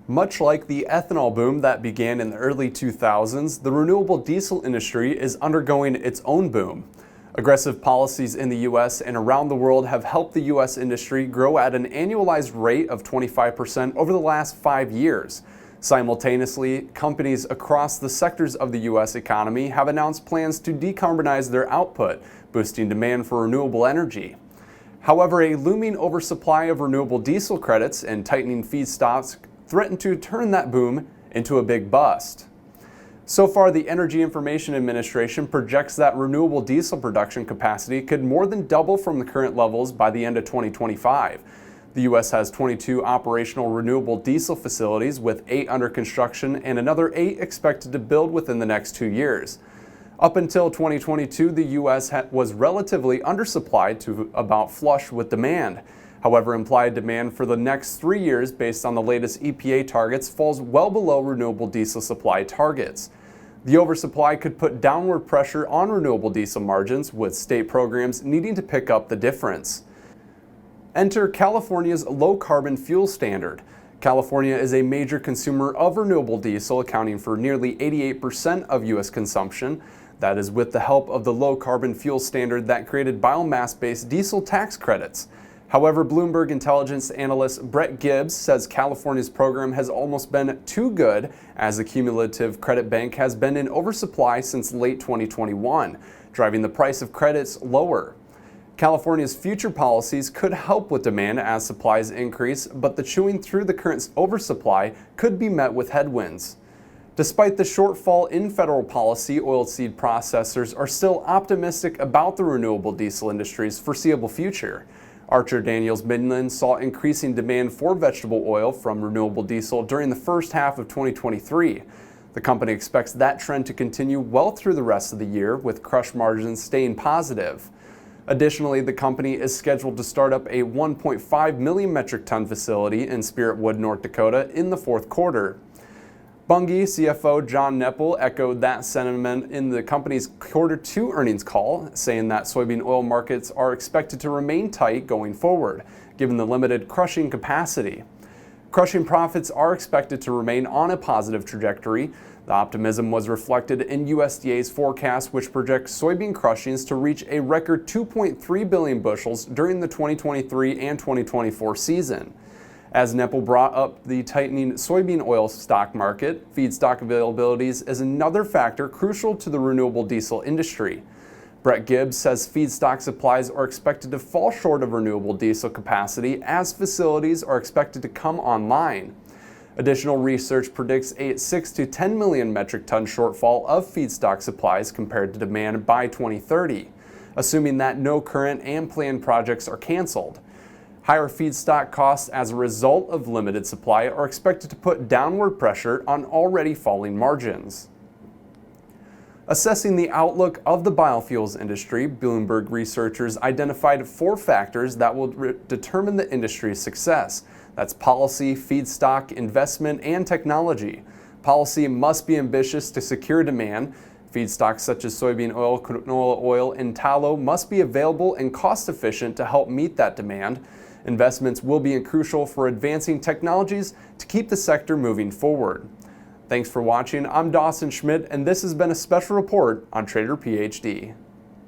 Much like the ethanol boom that began in the early 2000s, the renewable diesel industry is undergoing its own boom. Aggressive policies in the U.S. and around the world have helped the U.S. industry grow at an annualized rate of 25% over the last 5 years. Simultaneously, companies across the sectors of the U.S. economy have announced plans to decarbonize their output, boosting demand for renewable energy. However, a looming oversupply of renewable diesel credits and tightening feedstocks threaten to turn that boom into a big bust. So far, the Energy Information Administration projects that renewable diesel production capacity could more than double from the current levels by the end of 2025. The U.S. has 22 operational renewable diesel facilities, with 8 under construction and another 8 expected to build within the next 2 years. Up until 2022, the U.S. was relatively undersupplied to about flush with demand. However, implied demand for the next 3 years, based on the latest EPA targets, falls well below renewable diesel supply targets. The oversupply could put downward pressure on renewable diesel margins, with state programs needing to pick up the difference. Enter California's low-carbon fuel standard. California is a major consumer of renewable diesel, accounting for nearly 88% of U.S. consumption. That is with the help of the low-carbon fuel standard that created biomass-based diesel tax credits. However, Bloomberg intelligence analyst Brett Gibbs says California's program has almost been too good, as the cumulative credit bank has been in oversupply since late 2021, driving the price of credits lower. California's future policies could help with demand as supplies increase, but the chewing through the current oversupply could be met with headwinds. Despite the shortfall in federal policy, oilseed processors are still optimistic about the renewable diesel industry's foreseeable future. Archer Daniels Midland saw increasing demand for vegetable oil from renewable diesel during the first half of 2023. The company expects that trend to continue well through the rest of the year, with crush margins staying positive. Additionally, the company is scheduled to start up a 1.5 million metric ton facility in Spirit Wood, North Dakota in the fourth quarter. Bunge CFO John Neppel echoed that sentiment in the company's Q2 earnings call, saying that soybean oil markets are expected to remain tight going forward, given the limited crushing capacity. Crushing profits are expected to remain on a positive trajectory. The optimism was reflected in USDA's forecast, which projects soybean crushings to reach a record 2.3 billion bushels during the 2023 and 2024 season. As Neppel brought up the tightening soybean oil stock market, feedstock availabilities is another factor crucial to the renewable diesel industry. Brett Gibbs says feedstock supplies are expected to fall short of renewable diesel capacity as facilities are expected to come online. Additional research predicts a 6 to 10 million metric ton shortfall of feedstock supplies compared to demand by 2030, assuming that no current and planned projects are canceled. Higher feedstock costs as a result of limited supply are expected to put downward pressure on already falling margins. Assessing the outlook of the biofuels industry, Bloomberg researchers identified 4 factors that will determine the industry's success. That's policy, feedstock, investment, and technology. Policy must be ambitious to secure demand. Feedstocks such as soybean oil, canola oil, and tallow must be available and cost-efficient to help meet that demand. Investments will be crucial for advancing technologies to keep the sector moving forward. Thanks for watching. I'm Dawson Schmidt, and this has been a special report on Trader PhD.